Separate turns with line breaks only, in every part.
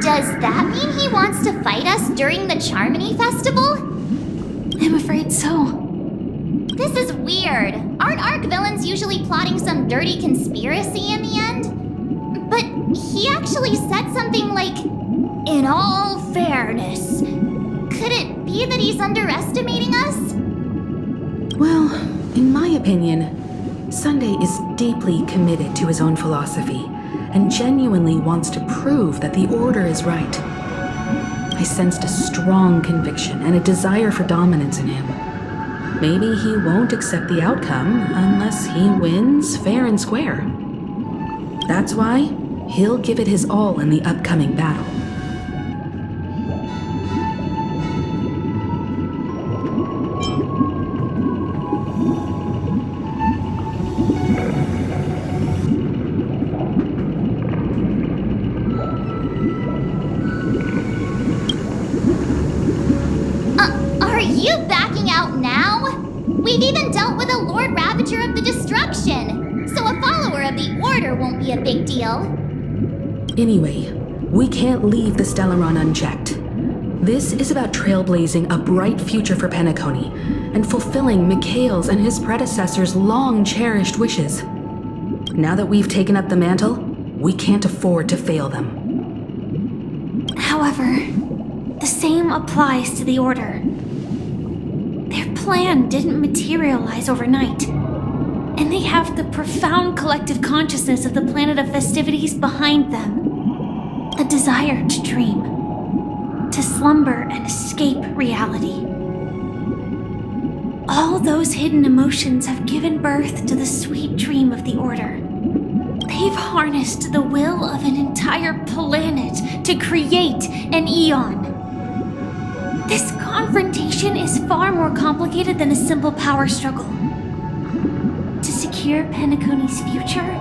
Does that mean he wants to fight us during the Charmony Festival?
I'm afraid so.
This is weird. Aren't Arc villains usually plotting some dirty conspiracy in the end? But he actually said something like, "In all fairness." Could it be that he's underestimating us?
Well, in my opinion, Sunday is deeply committed to his own philosophy and genuinely wants to prove that the Order is right. I sensed a strong conviction and a desire for dominance in him. Maybe he won't accept the outcome unless he wins fair and square. That's why he'll give it his all in the upcoming battle.
Are you backing out now? We've even dealt with a Lord Ravager of the Destruction, so a follower of the Order won't be a big deal.
Anyway, we can't leave the Stellaron unchecked. This is about trailblazing a bright future for Penacony and fulfilling Mikhail's and his predecessors' long-cherished wishes. Now that we've taken up the mantle, we can't afford to fail them.
However, the same applies to the Order. Their plan didn't materialize overnight, and they have the profound collective consciousness of the planet of festivities behind them. A desire to dream, to slumber and escape reality. All those hidden emotions have given birth to the sweet dream of the Order. They've harnessed the will of an entire planet to create an eon. This confrontation is far more complicated than a simple power struggle. To secure Penacony's future,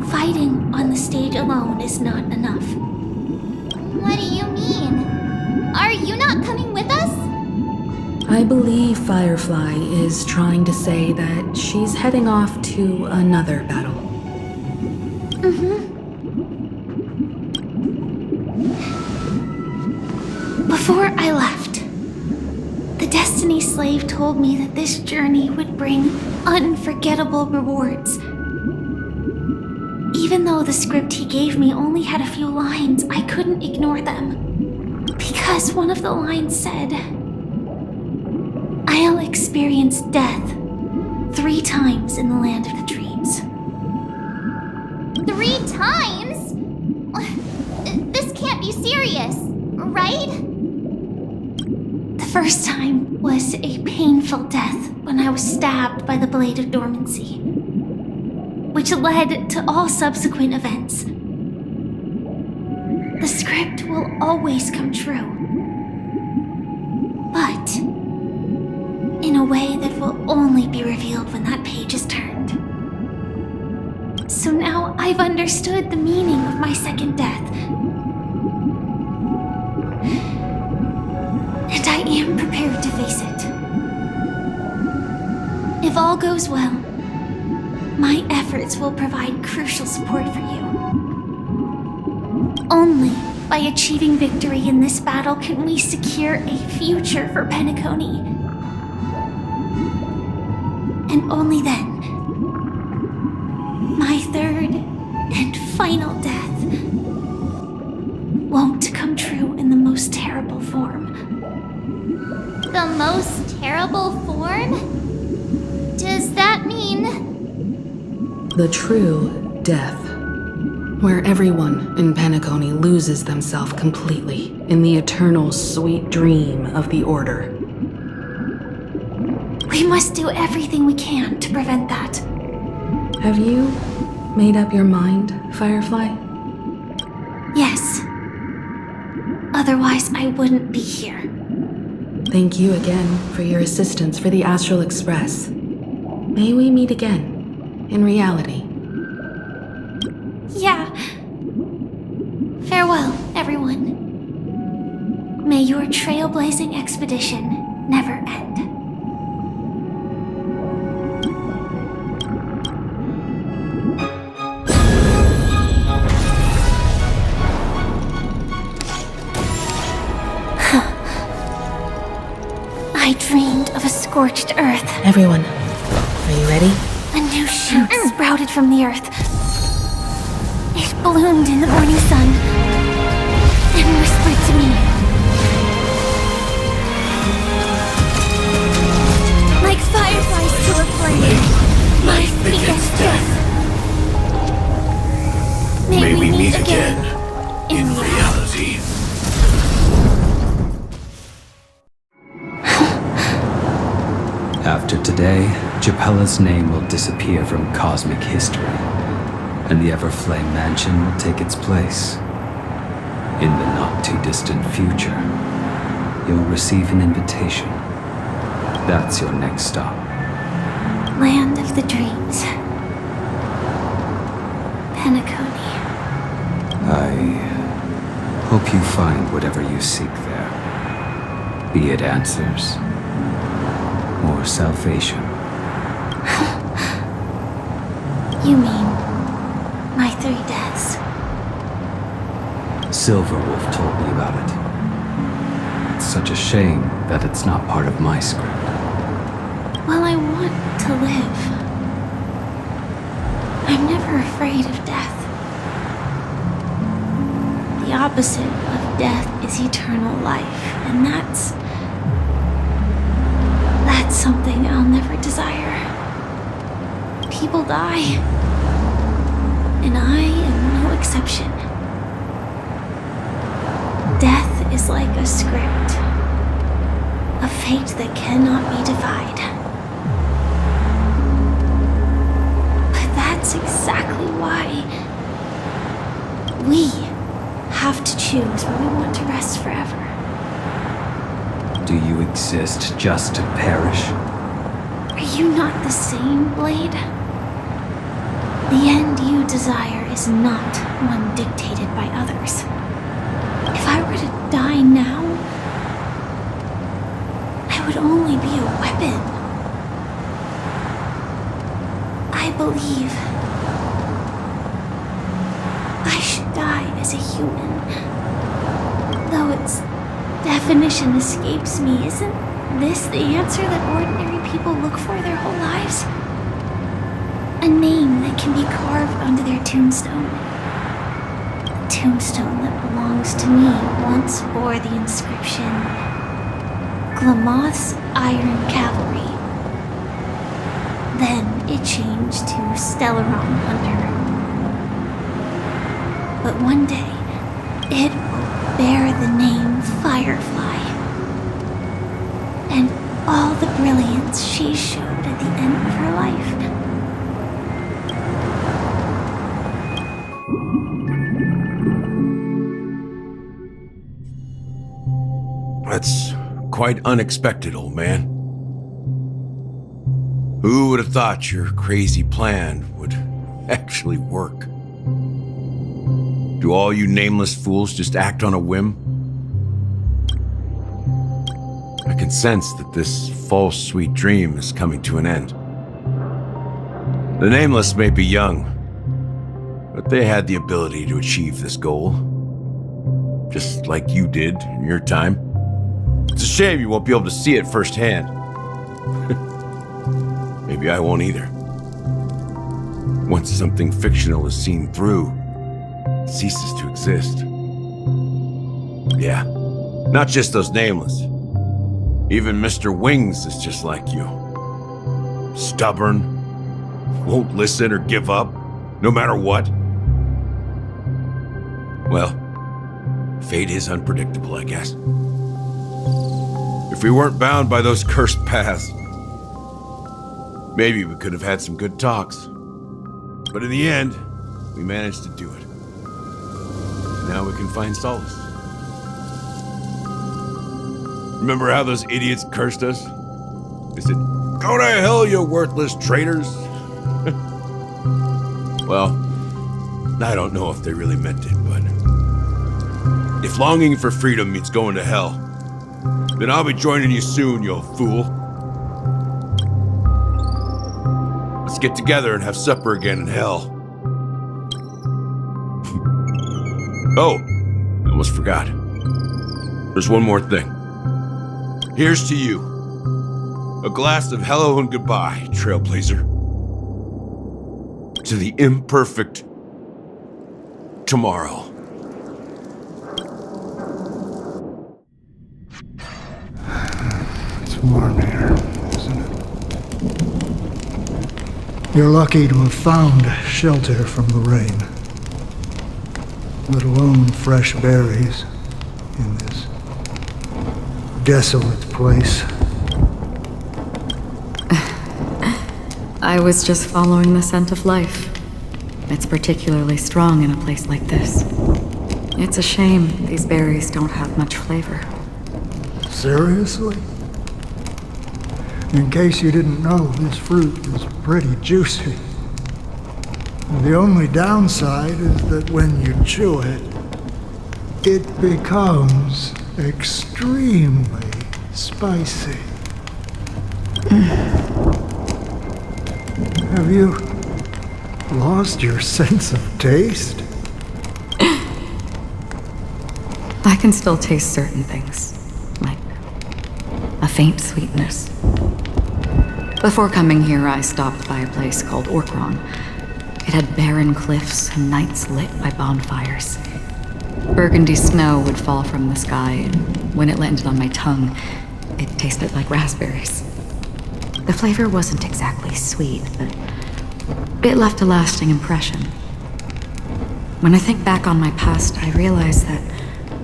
fighting on the stage alone is not enough.
What do you mean? Are you not coming with us?
I believe Firefly is trying to say that she's heading off to another battle.
Before I left, the Destiny Slave told me that this journey would bring unforgettable rewards. Even though the script he gave me only had a few lines, I couldn't ignore them. Because one of the lines said, "I'll experience death 3 times in the land of the dreams."
3 times? This can't be serious, right?
The first time was a painful death when I was stabbed by the Blade of Dormancy, which led to all subsequent events. The script will always come true, but in a way that will only be revealed when that page is turned. So now I've understood the meaning of my second death. And I am prepared to face it. If all goes well, my efforts will provide crucial support for you. Only by achieving victory in this battle can we secure a future for Penacony. And only then, my third and final death won't come true in the most terrible form.
The most terrible form? Does that mean...
The true death, where everyone in Penacony loses themselves completely in the eternal sweet dream of the Order.
We must do everything we can to prevent that.
Have you made up your mind, Firefly?
Yes. Otherwise, I wouldn't be here.
Thank you again for your assistance for the Astral Express. May we meet again, in reality.
Yeah. Farewell, everyone. May your trailblazing expedition never end. I dreamed of a scorched earth.
Everyone, are you ready?
A new shoot sprouted from the earth. It bloomed in the morning sun and whispered to me. Like fireflies to a flame, life begets death. May we meet again in reality.
After today, Japella's name will disappear from cosmic history, and the Everflame Mansion will take its place. In the not-too-distant future, you'll receive an invitation. That's your next stop.
Land of the Dreams. Penacony.
I hope you find whatever you seek there. Be it answers or salvation.
You mean my 3 deaths?
Silverwolf told me about it. It's such a shame that it's not part of my script.
Well, I want to live. I'm never afraid of death. The opposite of death is eternal life, and that's something I'll never desire. People die, and I am no exception. Death is like a script, a fate that cannot be defied. But that's exactly why we have to choose where we want to rest forever.
Do you exist just to perish?
Are you not the same, Blade? The end you desire is not one dictated by others. If I were to die now, I would only be a weapon. I believe I should die as a human. Though its definition escapes me, isn't this the answer that ordinary people look for their whole lives? A name that can be carved onto their tombstone. The tombstone that belongs to me once bore the inscription, Glamoth's Iron Cavalry. Then it changed to Stellaron Hunter. But one day, it will bear the name Firefly. And all the brilliance she showed at the end of her life.
That's quite unexpected, old man. Who would have thought your crazy plan would actually work? Do all you nameless fools just act on a whim? I can sense that this false sweet dream is coming to an end. The nameless may be young, but they had the ability to achieve this goal. Just like you did in your time. It's a shame you won't be able to see it firsthand. Maybe I won't either. Once something fictional is seen through, it ceases to exist. Yeah, not just those nameless. Even Mr. Wings is just like you. Stubborn, won't listen or give up, no matter what. Well, fate is unpredictable, I guess. If we weren't bound by those cursed paths, maybe we could have had some good talks. But in the end, we managed to do it. Now we can find solace. Remember how those idiots cursed us? They said, "Go to hell, you worthless traitors!" Well, I don't know if they really meant it, but if longing for freedom means going to hell, then I'll be joining you soon, you fool. Let's get together and have supper again in hell. Oh, I almost forgot. There's one more thing. Here's to you. A glass of hello and goodbye, Trailblazer. To the imperfect tomorrow.
It's warm here, isn't it? You're lucky to have found shelter from the rain. Let alone fresh berries in this desolate place.
I was just following the scent of life. It's particularly strong in a place like this. It's a shame these berries don't have much flavor.
Seriously? In case you didn't know, this fruit is pretty juicy. The only downside is that when you chew it, it becomes extremely spicy. Have you lost your sense of taste?
I can still taste certain things, like a faint sweetness. Before coming here, I stopped by a place called Orkron. It had barren cliffs and nights lit by bonfires. Burgundy snow would fall from the sky, and when it landed on my tongue, it tasted like raspberries. The flavor wasn't exactly sweet, but it left a lasting impression. When I think back on my past, I realize that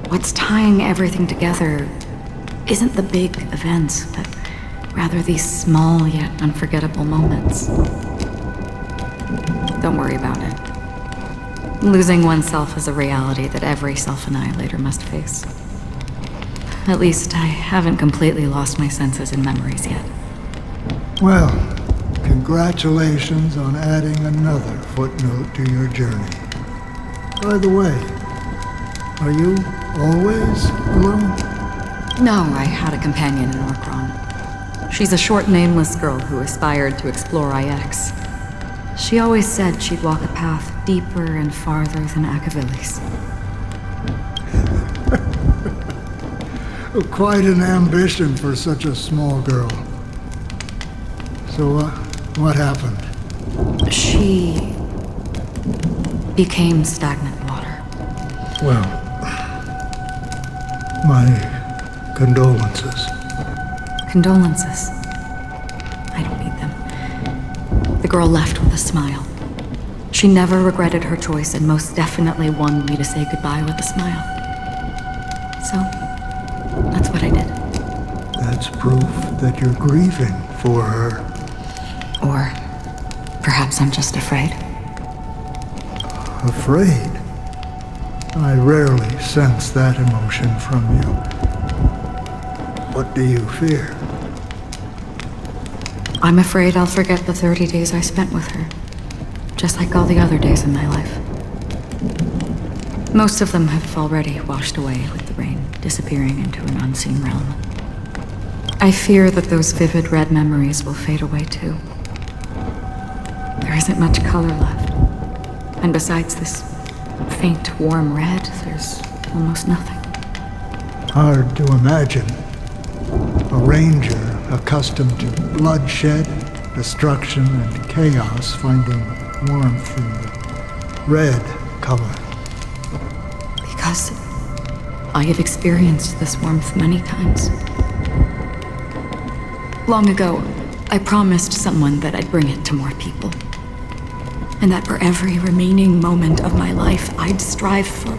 what's tying everything together isn't the big events, but rather these small yet unforgettable moments. Don't worry about it. Losing oneself is a reality that every self-annihilator must face. At least I haven't completely lost my senses and memories yet.
Well, congratulations on adding another footnote to your journey. By the way, are you always alone?
No, I had a companion in Orkron. She's a short, nameless girl who aspired to explore IX. She always said she'd walk a path deeper and farther than Akavilis.
Quite an ambition for such a small girl. So, what happened?
She became stagnant water.
Well, my condolences.
Condolences. I don't need them. The girl left with a smile. She never regretted her choice and most definitely wanted me to say goodbye with a smile. So, that's what I did.
That's proof that you're grieving for her.
Or perhaps I'm just afraid.
Afraid? I rarely sense that emotion from you. What do you fear?
I'm afraid I'll forget the 30 days I spent with her, just like all the other days in my life. Most of them have already washed away with the rain, disappearing into an unseen realm. I fear that those vivid red memories will fade away too. There isn't much color left, and besides this faint, warm red, there's almost nothing.
Hard to imagine. A ranger accustomed to bloodshed, destruction, and chaos finding warmth in the red color.
Because I have experienced this warmth many times. Long ago, I promised someone that I'd bring it to more people. And that for every remaining moment of my life, I'd strive for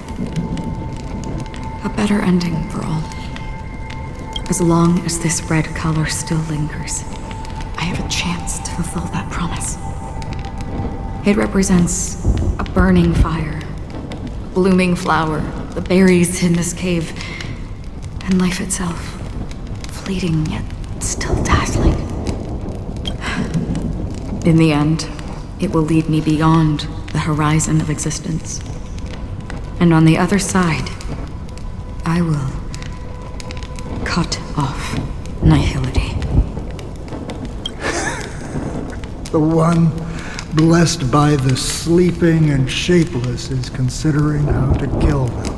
a better ending for all. As long as this red color still lingers, I have a chance to fulfill that promise. It represents a burning fire, a blooming flower, the berries in this cave, and life itself, fleeting yet still dazzling. In the end, it will lead me beyond the horizon of existence. And on the other side, I will cut off nihility.
The one blessed by the sleeping and shapeless is considering how to kill them.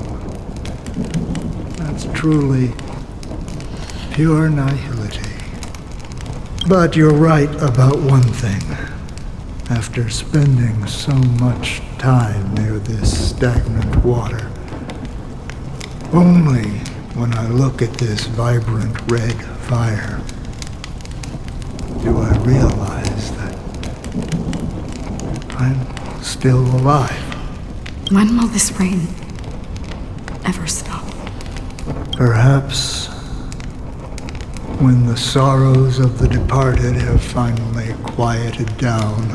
That's truly pure nihility. But you're right about one thing. After spending so much time near this stagnant water, only when I look at this vibrant red fire do I realize that I'm still alive.
When will this rain ever stop?
Perhaps when the sorrows of the departed have finally quieted down,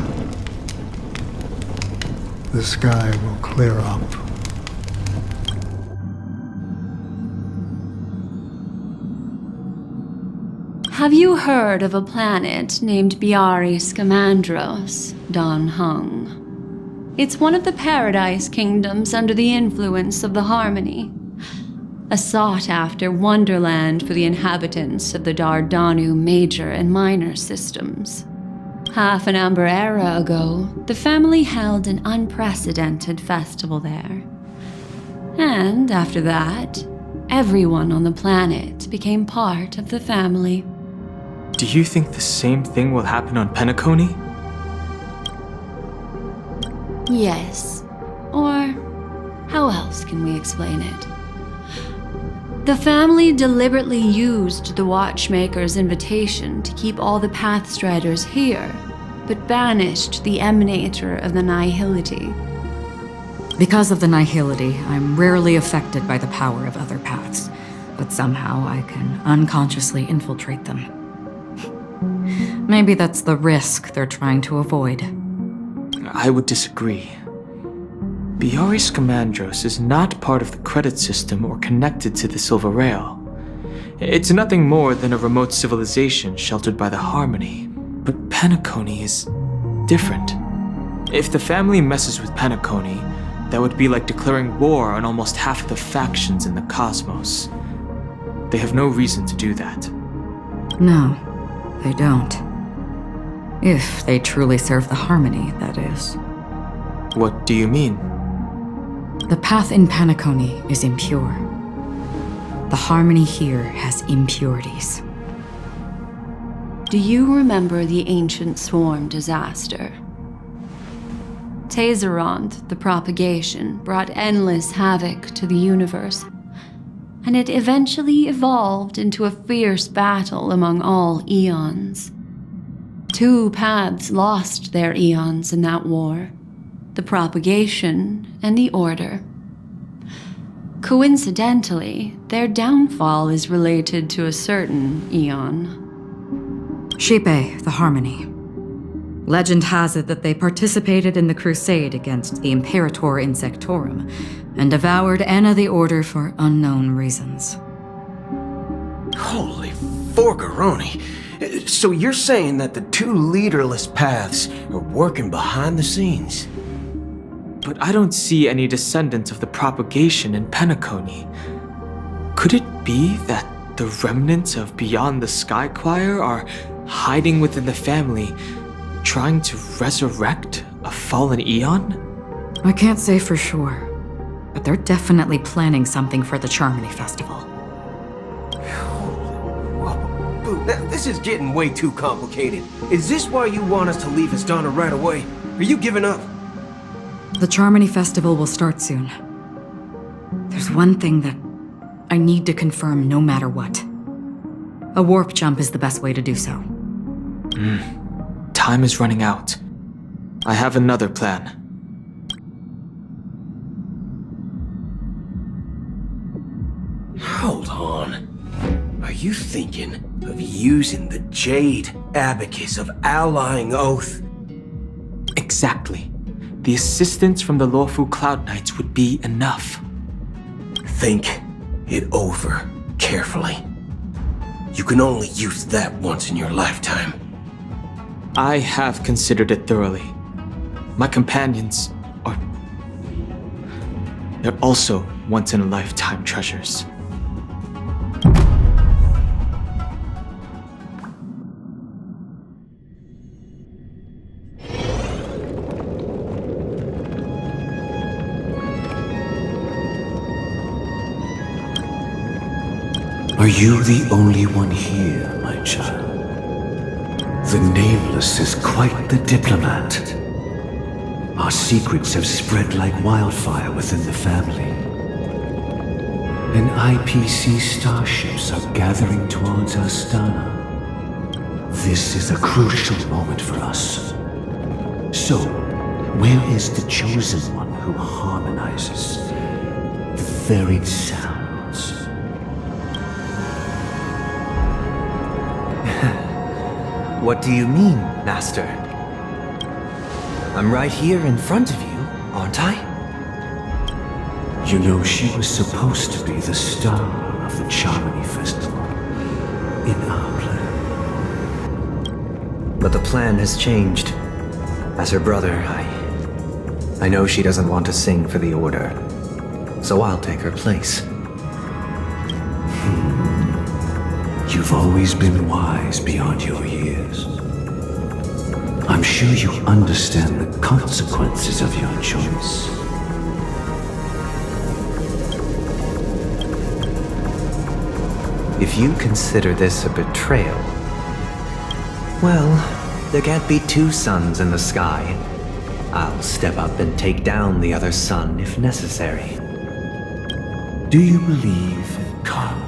the sky will clear up.
Have you heard of a planet named Biari Scamandros, Don Hung? It's one of the Paradise Kingdoms under the influence of the Harmony. A sought-after wonderland for the inhabitants of the Dardanu Major and Minor systems. Half an Amber era ago, the family held an unprecedented festival there. And after that, everyone on the planet became part of the family.
Do you think the same thing will happen on Penacony?
Yes. Or how else can we explain it? The family deliberately used the Watchmaker's invitation to keep all the Pathstriders here, but banished the Emanator of the Nihility.
Because of the nihility, I'm rarely affected by the power of other paths, but somehow I can unconsciously infiltrate them. Maybe that's the risk they're trying to avoid.
I would disagree. Biari Scamandros is not part of the credit system or connected to the Silver Rail. It's nothing more than a remote civilization sheltered by the Harmony. But Penacony is different. If the family messes with Penacony, that would be like declaring war on almost half of the factions in the cosmos. They have no reason to do that.
No, they don't. If they truly serve the Harmony, that is.
What do you mean?
The path in Penacony is impure. The Harmony here has impurities.
Do you remember the Ancient Swarm disaster? Tazeront, the propagation, brought endless havoc to the universe, and it eventually evolved into a fierce battle among all eons. 2 paths lost their eons in that war, the propagation and the order. Coincidentally, their downfall is related to a certain eon.
Shipe, the Harmony. Legend has it that they participated in the crusade against the Imperator Insectorum and devoured Anna the Order for unknown reasons.
Holy forgaroni. So you're saying that the 2 leaderless paths are working behind the scenes?
But I don't see any descendants of the propagation in Penacony. Could it be that the remnants of Beyond the Sky Choir are hiding within the family, trying to resurrect a fallen eon?
I can't say for sure, but they're definitely planning something for the Charmony Festival.
Boo, now, this is getting way too complicated. Is this why you want us to leave Astana right away? Are you giving up?
The Charmony Festival will start soon. There's one thing that I need to confirm no matter what. A warp jump is the best way to do so.
Time is running out. I have another plan.
Hold on. Are you thinking of using the Jade Abacus of Allying Oath?
Exactly. the assistance from the lawful Cloud Knights would be enough.
Think it over carefully. You can only use that once in your lifetime.
I have considered it thoroughly. My companions are... they're also once-in-a-lifetime treasures.
Are you the only one here, my child? The Nameless is quite the diplomat. Our secrets have spread like wildfire within the family. And IPC starships are gathering towards Astana. This is a crucial moment for us. So, where is the chosen one who harmonizes the varied sounds?
What do you mean, Master? I'm right here in front of you, aren't I?
You know, she was supposed to be the star of the Charmony Festival in our plan.
But the plan has changed. As her brother, I know she doesn't want to sing for the Order, so I'll take her place.
You've always been wise beyond your years. I'm sure you understand the consequences of your choice.
If you consider this a betrayal, well, there can't be two suns in the sky. I'll step up and take down the other sun if necessary.
Do you believe in karma?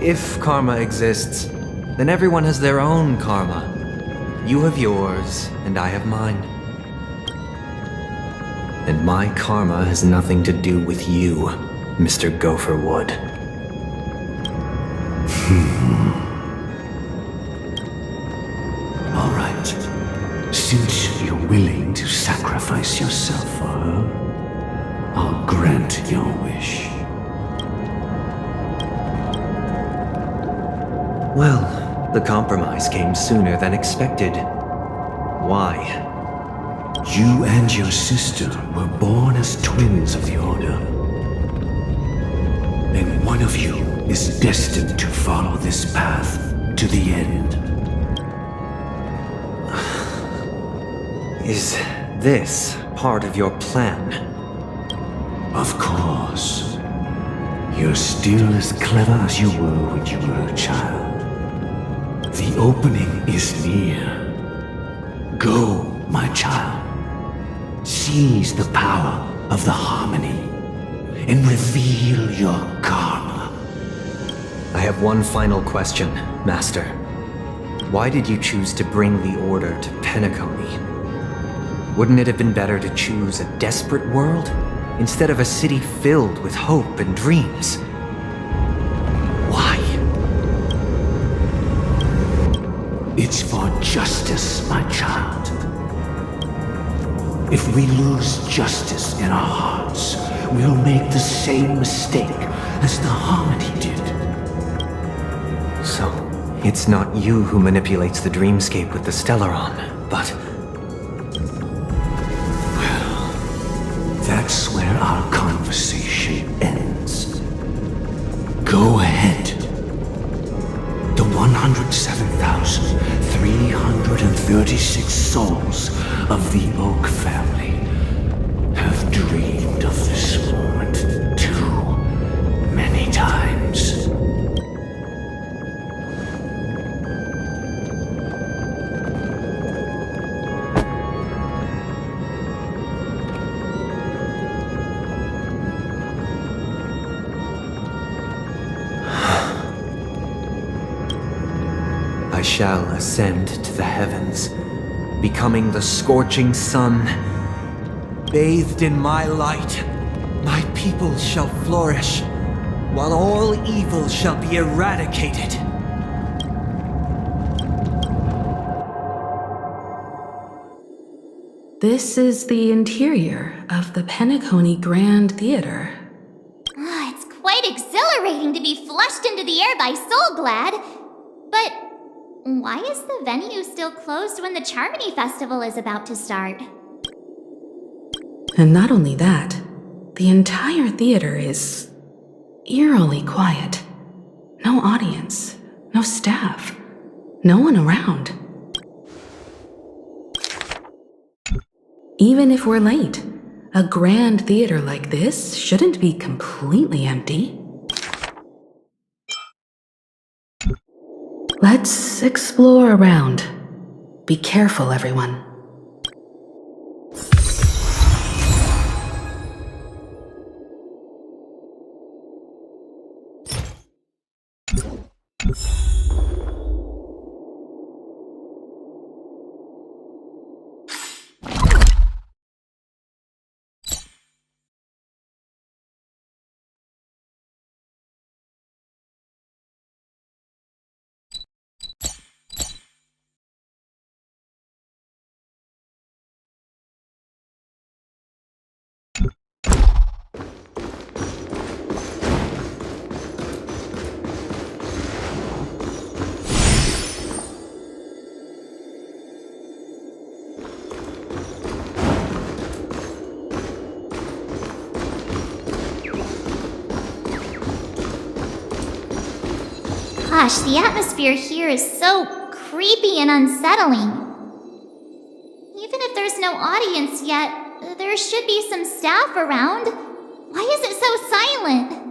If karma exists, then everyone has their own karma. You have yours, and I have mine. And my karma has nothing to do with you, Mr. Gopherwood.
All right. Since you're willing to sacrifice yourself for her, I'll grant your wish.
Well, the compromise came sooner than expected. Why?
You and your sister were born as twins of the Order. And one of you is destined to follow this path to the end.
Is this part of your plan?
Of course. You're still as clever as you were when you were a child. The opening is near. Go, my child. Seize the power of the harmony and reveal your karma.
I have one final question, Master. Why did you choose to bring the Order to Penacony? Wouldn't it have been better to choose a desperate world instead of a city filled with hope and dreams? Why?
It's for justice, my child. If we lose justice in our hearts, we'll make the same mistake as the Harmony did.
So, it's not you who manipulates the dreamscape with the Stellaron, but...
Well, that's where our conversation ends. Go ahead. The 107,336 souls of the Oak family have dreamed of this moment too many times.
I shall ascend to the heavens, becoming the scorching sun. Bathed in my light, my people shall flourish, while all evil shall be eradicated.
This is the interior of the Penacony Grand Theater.
It's quite exhilarating to be flushed into the air by Soulglad. But why is the venue still closed when the Charmony Festival is about to start?
And not only that, the entire theater is eerily quiet. No audience, no staff, no one around. Even if we're late, a grand theater like this shouldn't be completely empty. Let's explore around. Be careful, everyone.
Gosh, the atmosphere here is so creepy and unsettling. Even if there's no audience yet, there should be some staff around. Why is it so silent?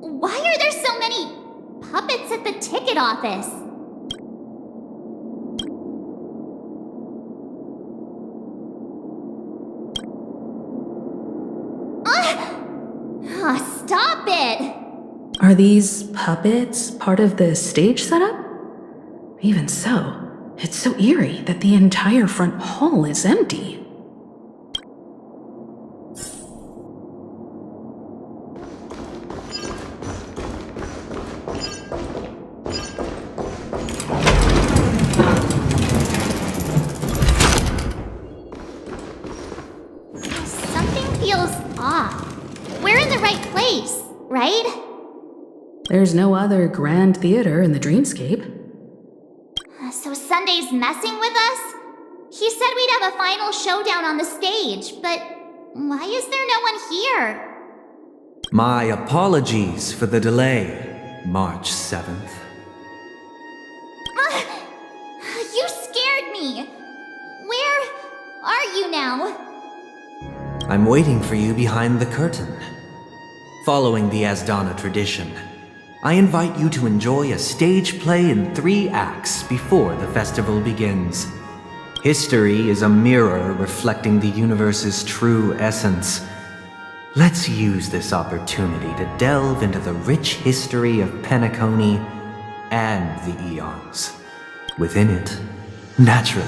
Why are there so many puppets at the ticket office? Stop it!
Are these puppets part of the stage setup? Even so, it's so eerie that the entire front hall is empty. There's no other grand theater in the dreamscape.
So Sunday's messing with us? He said we'd have a final showdown on the stage, but why is there no one here?
My apologies for the delay, March 7th.
You scared me. Where are you now?
I'm waiting for you behind the curtain. Following the Asdana tradition, I invite you to enjoy a stage play in 3 acts before the festival begins. History is a mirror reflecting the universe's true essence. Let's use this opportunity to delve into the rich history of Penacony and the Eons. Within it, naturally,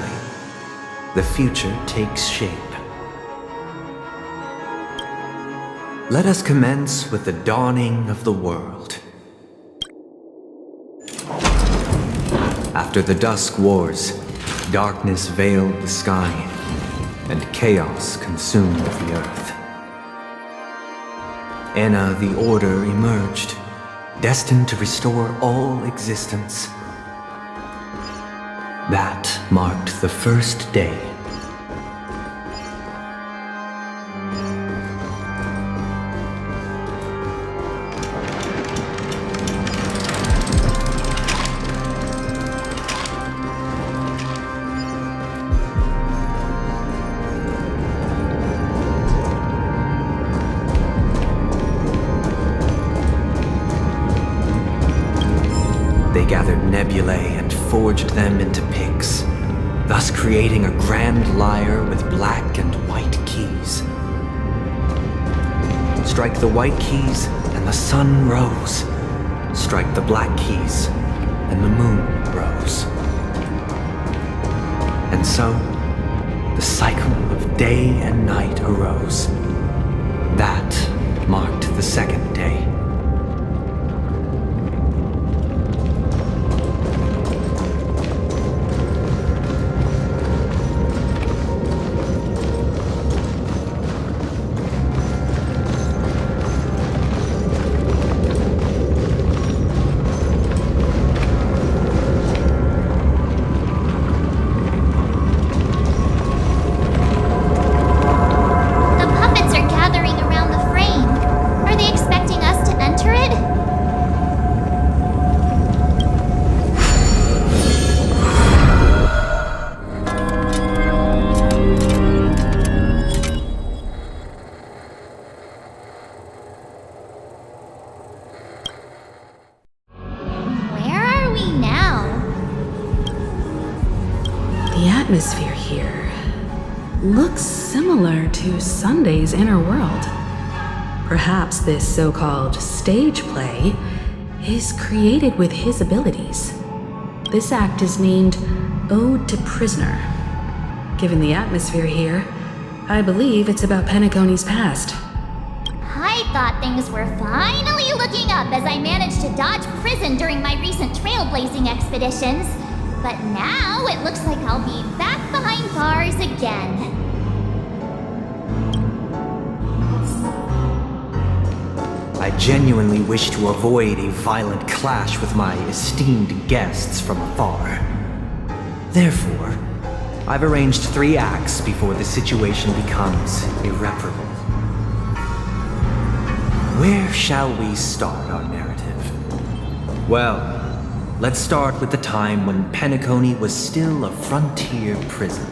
the future takes shape. Let us commence with the dawning of the world. After the Dusk Wars, darkness veiled the sky, and chaos consumed the earth. Enna the Order emerged, destined to restore all existence. That marked the first day. They gathered nebulae and forged them into picks, thus creating a grand lyre with black and white keys. Strike the white keys and the sun rose. Strike the black keys and the moon rose. And so, the cycle of day and night arose. That marked the second day.
The puppets are gathering around the frame. Are they expecting us to enter it? Where are we now?
The atmosphere here looks similar to Sunday's inner world. Perhaps this so-called stage play is created with his abilities. This act is named Ode to Prisoner. Given the atmosphere here, I believe it's about Penacony's past.
I thought things were finally looking up as I managed to dodge prison during my recent trailblazing expeditions. But now it looks like I'll be back behind bars again.
I genuinely wish to avoid a violent clash with my esteemed guests from afar. Therefore, I've arranged 3 acts before the situation becomes irreparable. Where shall we start our narrative? Well, let's start with the time when Penacony was still a frontier prison.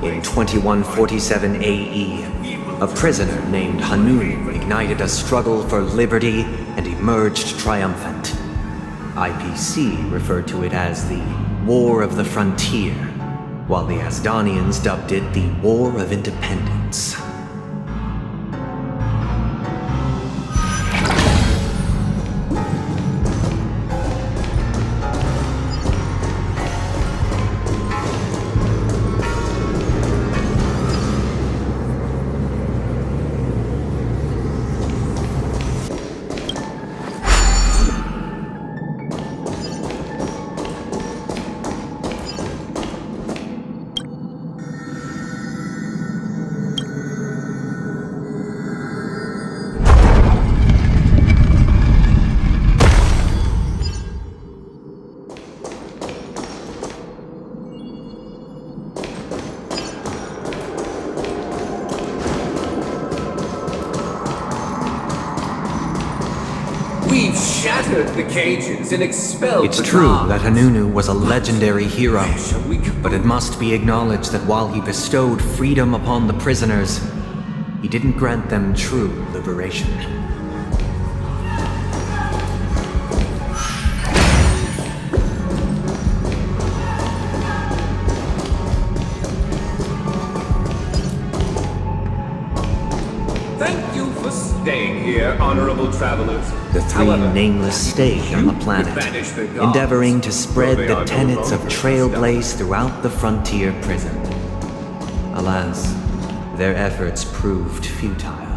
In 2147 AE, a prisoner named Hanun ignited a struggle for liberty and emerged triumphant. IPC referred to it as the War of the Frontier, while the Asdanians dubbed it the War of Independence.
shattered the cages and expelled
It's
the
true
guards.
that Hanunu was a legendary hero,
Where shall we go?
but it must be acknowledged that while he bestowed freedom upon the prisoners, he didn't grant them true liberation.
Thank you for staying here, honorable travelers.
The three
However,
nameless stay on the
you
planet,
could banish the gods,
endeavoring to spread
though they
the
are no
tenets of
longer
Trailblaze throughout the frontier prison. Alas, their efforts proved futile.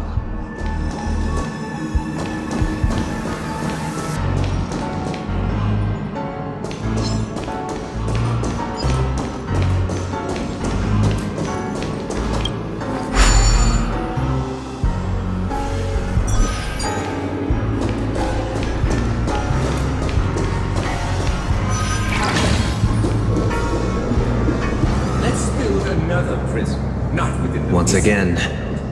Let's build another prison, not within the
Once
prison.
again,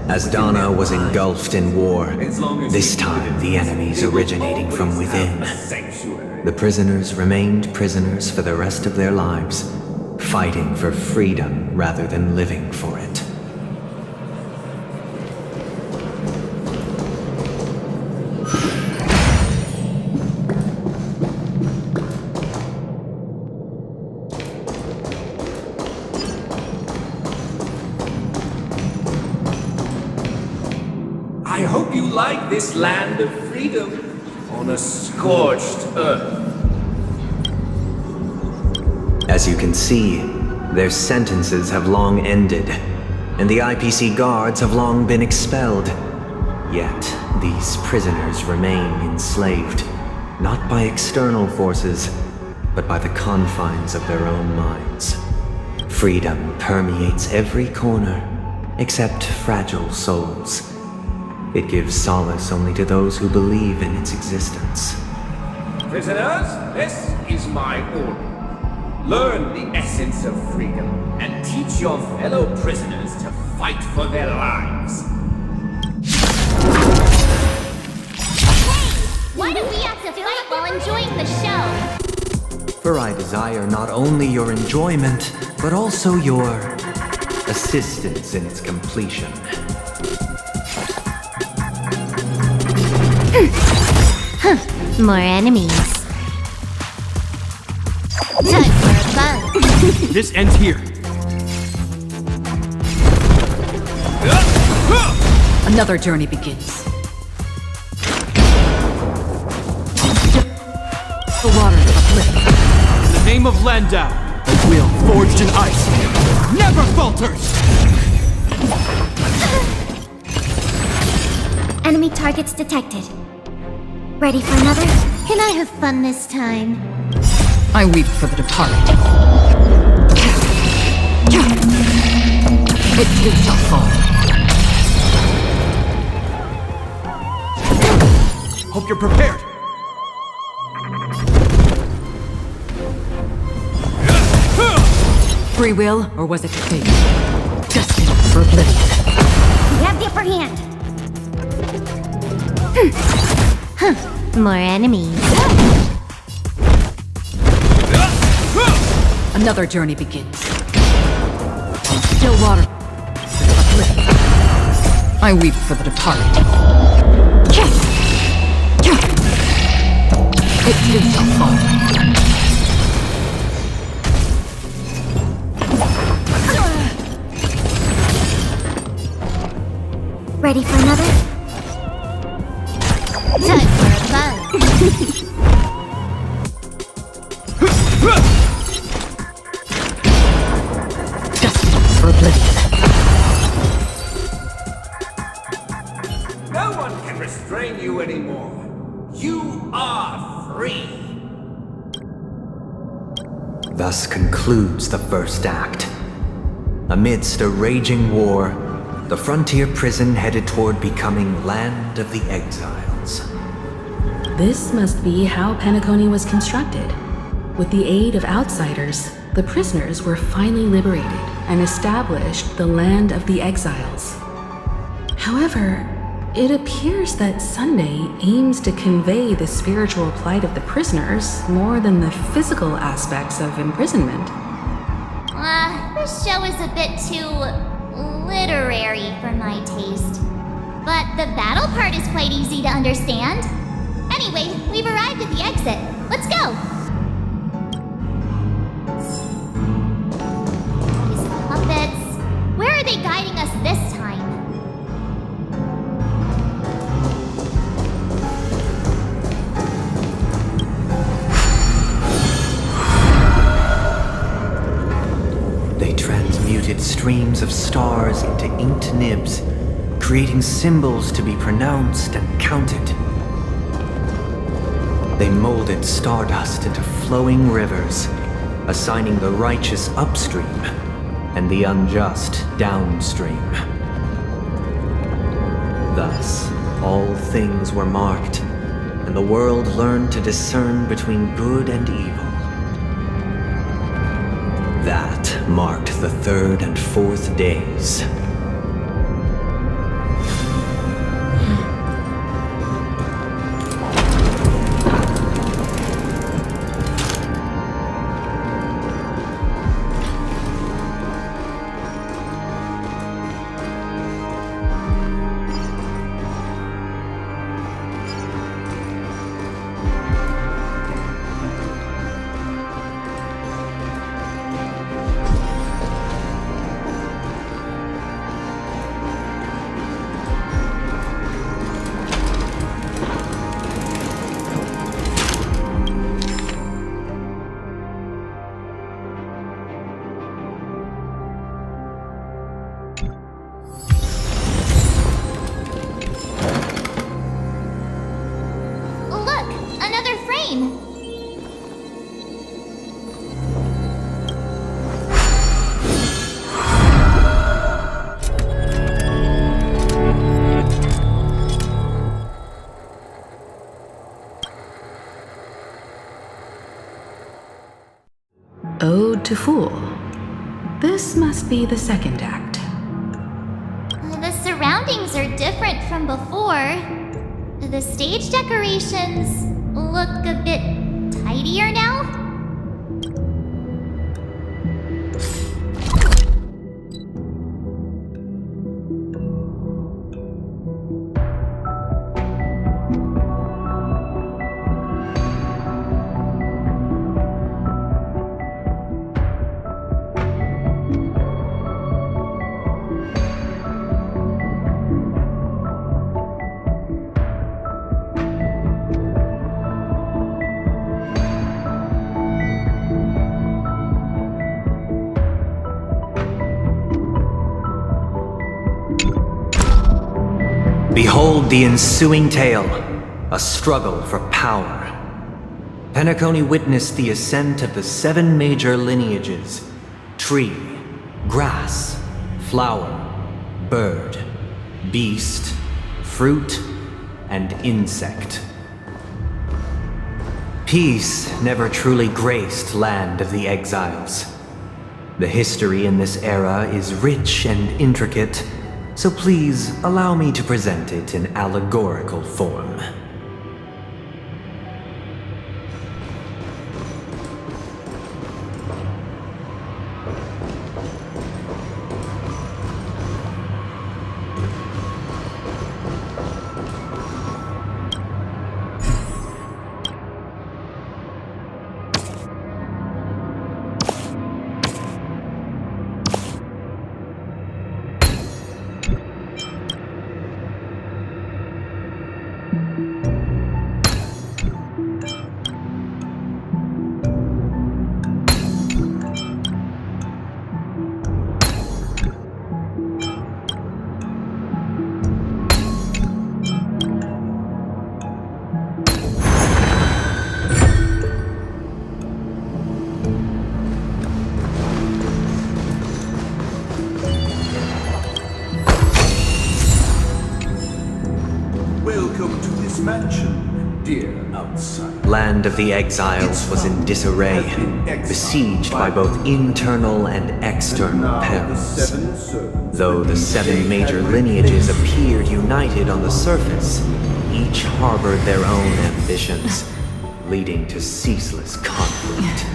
as Donna was engulfed in war,
As long as
this
you
time the enemies
it will
originating from
always have
within.
a sanctuary.
The prisoners remained prisoners for the rest of their lives, fighting for freedom rather than living for it.
I hope you like this land of freedom on a scorched earth.
As you can see, their sentences have long ended, and the IPC guards have long been expelled. Yet, these prisoners remain enslaved, not by external forces, but by the confines of their own minds. Freedom permeates every corner, except fragile souls. It gives solace only to those who believe in its existence.
Prisoners, this is my order. Learn the essence of freedom and teach your fellow prisoners to fight for their lives.
Why do we have to fight while enjoying the show?
For I desire not only your enjoyment, but also your assistance in its completion.
More enemies. Time for a fun.
This ends here.
Another journey begins. The water uplifts.
In the name of Landau, the will forged in ice never falters!
Enemy targets detected. Ready for another? Can I have fun this time?
I weep for the departed. It too shall fall.
Hope you're prepared.
Free will, or was it fate? Destined for oblivion.
We have the upper hand. More enemies.
Another journey begins. Still water. Uplifting. I weep for the departed. It too shall fall.
Ready for another? Time for a fun.
Destined for oblivion.
No one can restrain you anymore. You are free.
Thus concludes the first act. Amidst a raging war, the frontier prison headed toward becoming Land of the Exiles.
This must be how Penacony was constructed. With the aid of outsiders, the prisoners were finally liberated and established the Land of the Exiles. However, It appears that Sunday aims to convey the spiritual plight of the prisoners more than the physical aspects of imprisonment.
This show is a bit too literary for my taste. But the battle part is quite easy to understand. Anyway, we've arrived at the exit. Let's go! These puppets. Where are they guiding us this time?
They transmuted streams of stars into inked nibs, creating symbols to be pronounced and counted. They molded stardust into flowing rivers, assigning the righteous upstream and the unjust downstream. Thus, all things were marked, and the world learned to discern between good and evil. That marked the third and fourth days.
Ode to Fool. This must be the second act.
The surroundings are different from before. The stage decorations look a bit tidier now.
Behold the ensuing tale, a struggle for power. Penacony witnessed the ascent of the 7 major lineages: tree, grass, flower, bird, beast, fruit, and insect. Peace never truly graced Land of the Exiles. The history in this era is rich and intricate, so please allow me to present it in allegorical form. land of the exiles was in disarray, besieged by both internal and external perils. Though the 7 major lineages appeared united on the surface, each harbored their own ambitions, leading to ceaseless conflict.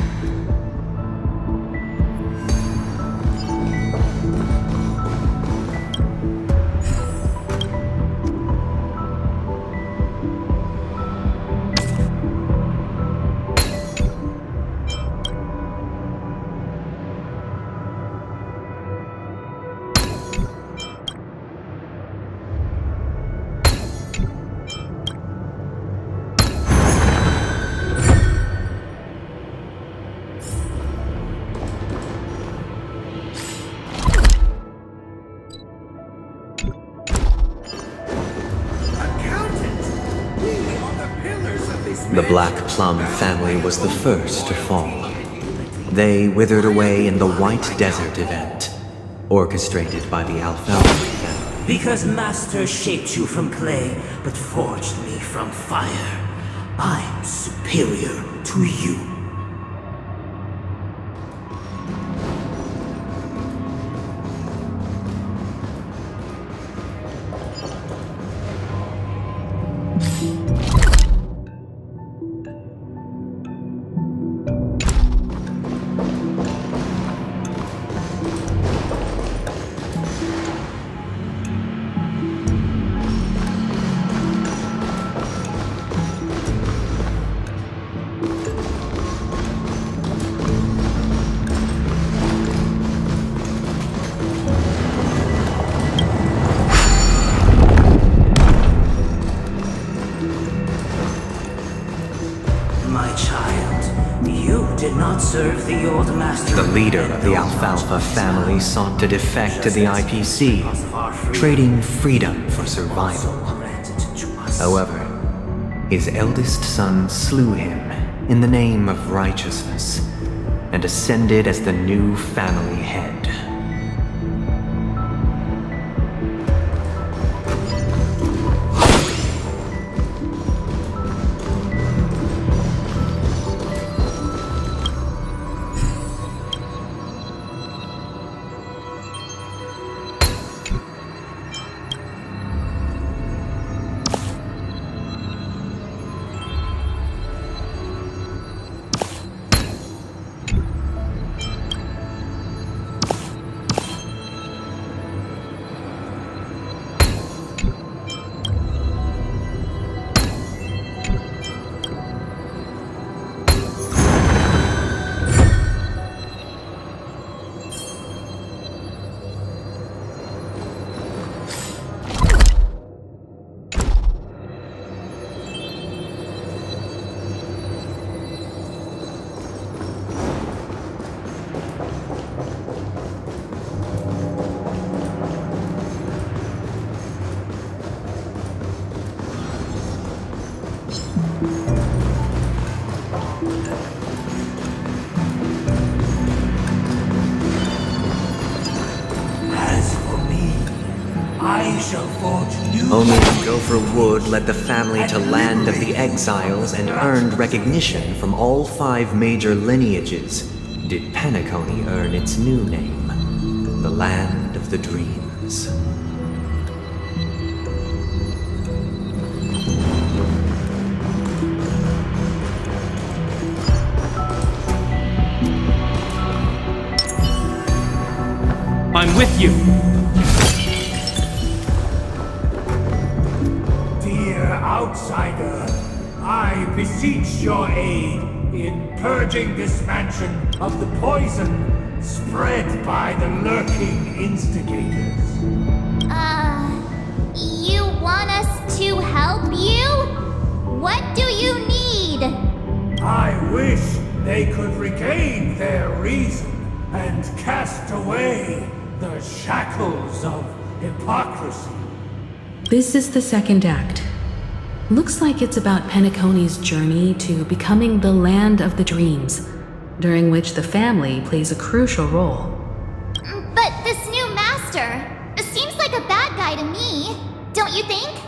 The Black Plum family was the first to fall. They withered away in the White Desert event, orchestrated by the Alfalfa family.
Because Master shaped you from clay, but forged me from fire, I'm superior to you. Serve the old master.
The leader of the Alfalfa family sought to defect to the IPC, trading freedom for survival. However, his eldest son slew him in the name of righteousness and ascended as the new family head. Only the Gopher Wood led the family to land of the exiles and earned recognition from all 5 major lineages did Penacony earn its new name, the Land of the Dreams.
I'm with you.
Outsider, I beseech your aid in purging this mansion of the poison spread by the lurking instigators.
You want us to help you? What do you need?
I wish they could regain their reason and cast away the shackles of hypocrisy.
This is the second act. Looks like it's about Penacony's journey to becoming the Land of the Dreams, during which the family plays a crucial role.
But this new master seems like a bad guy to me, don't you think?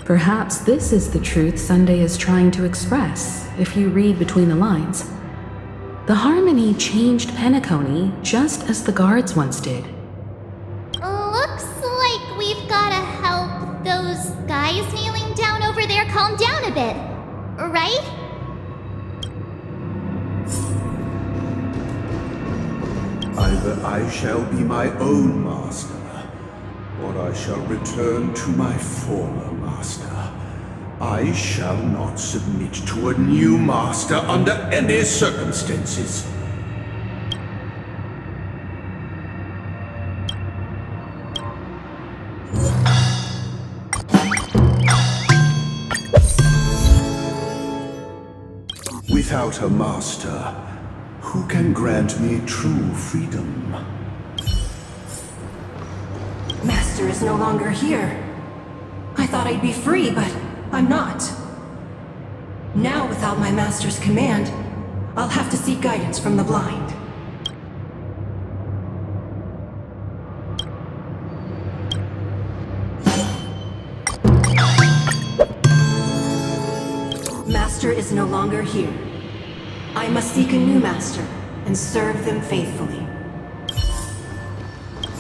Perhaps this is the truth Sunday is trying to express, if you read between the lines. The Harmony changed Penacony just as the guards once did.
Looks like we've gotta help those guys kneeling down over there calm down a bit, right?
Either I shall be my own master, or I shall return to my former master. I shall not submit to a new master under any circumstances. Without a master, who can grant me true freedom?
Master is no longer here. I thought I'd be free, but I'm not. Now, without my master's command, I'll have to seek guidance from the blind. Master is no longer here. I must seek a new master and serve them faithfully.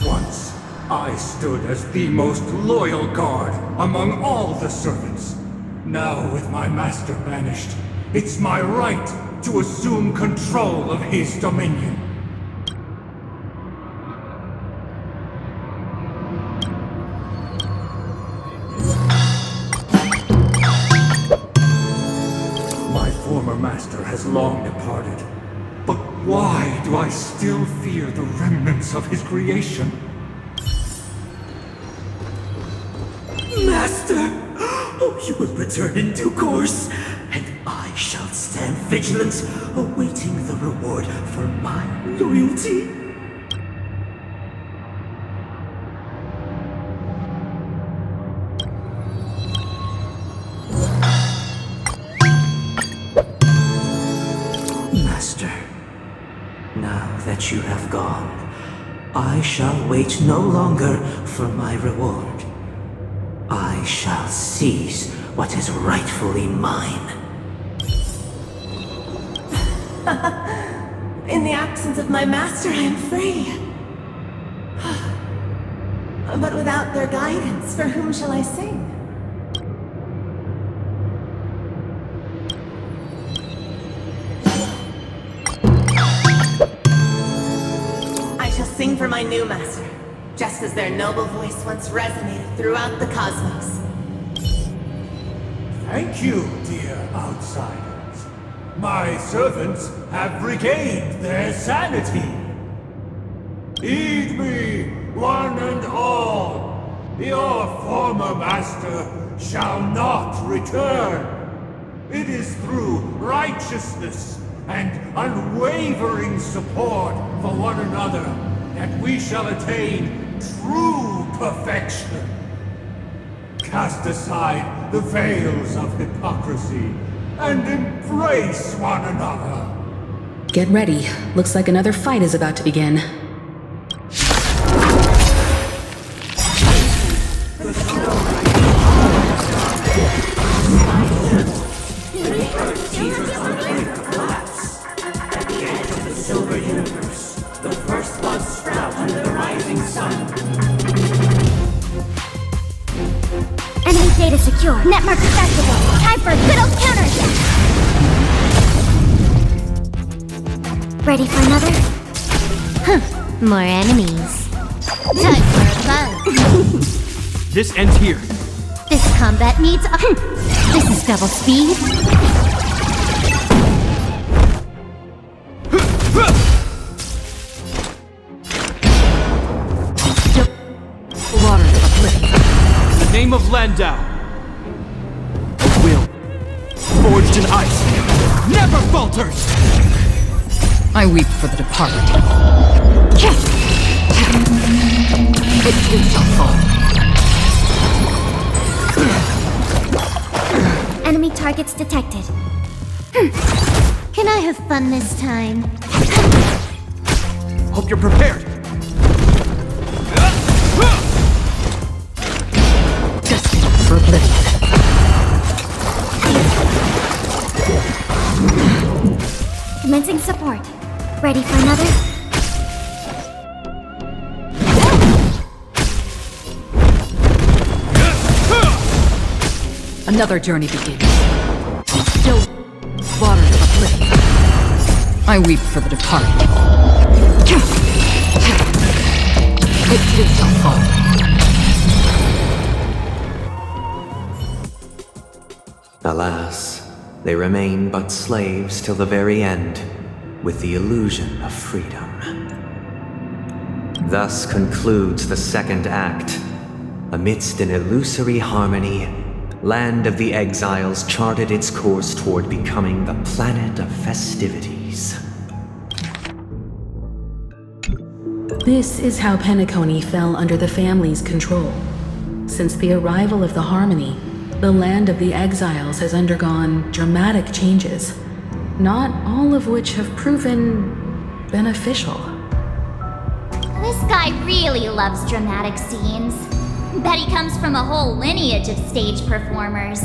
Once, I stood as the most loyal guard among all the servants. Now, with my master banished, it's my right to assume control of his dominion. My former master has long departed, but why do I still fear the remnants of his creation?
Master! Oh, you will return in due course, and I shall stand vigilant, awaiting the reward for my loyalty. Master, now that you have gone, I shall wait no longer for my reward. I shall seize what is rightfully mine.
In the absence of my master, I am free. But without their guidance, for whom shall I sing? I shall sing for my new master, just as their noble voice once resonated throughout the cosmos.
Thank you, dear outsiders. My servants have regained their sanity. Heed me, one and all. Your former master shall not return. It is through righteousness and unwavering support for one another that we shall attain true perfection. Cast aside the veils of hypocrisy and embrace one another.
Get ready. Looks like another fight is about to begin.
Silver universe, the first blood sprout under the rising sun.
Enemy data secure. Network accessible. Time for a good old counterattack. Ready for another? Huh. More enemies. Time for a buzz.
This ends here.
This combat needs a... This is double speed.
In the name of Landau, a will forged in ice never falters.
I weep for the departed. It too shall fall.
Enemy targets detected. Can I have fun this time?
Hope you're prepared.
Destined for oblivion.
Commencing support. Ready for another?
Another journey begins. Still water to uplift. I weep for the departed. It too shall fall.
Alas, they remain but slaves till the very end, with the illusion of freedom. Thus concludes the second act. Amidst an illusory harmony, Land of the Exiles charted its course toward becoming the planet of festivities.
This is how Penacony fell under the family's control. Since the arrival of the Harmony, the Land of the Exiles has undergone dramatic changes, not all of which have proven beneficial.
This guy really loves dramatic scenes. Bet he comes from a whole lineage of stage performers.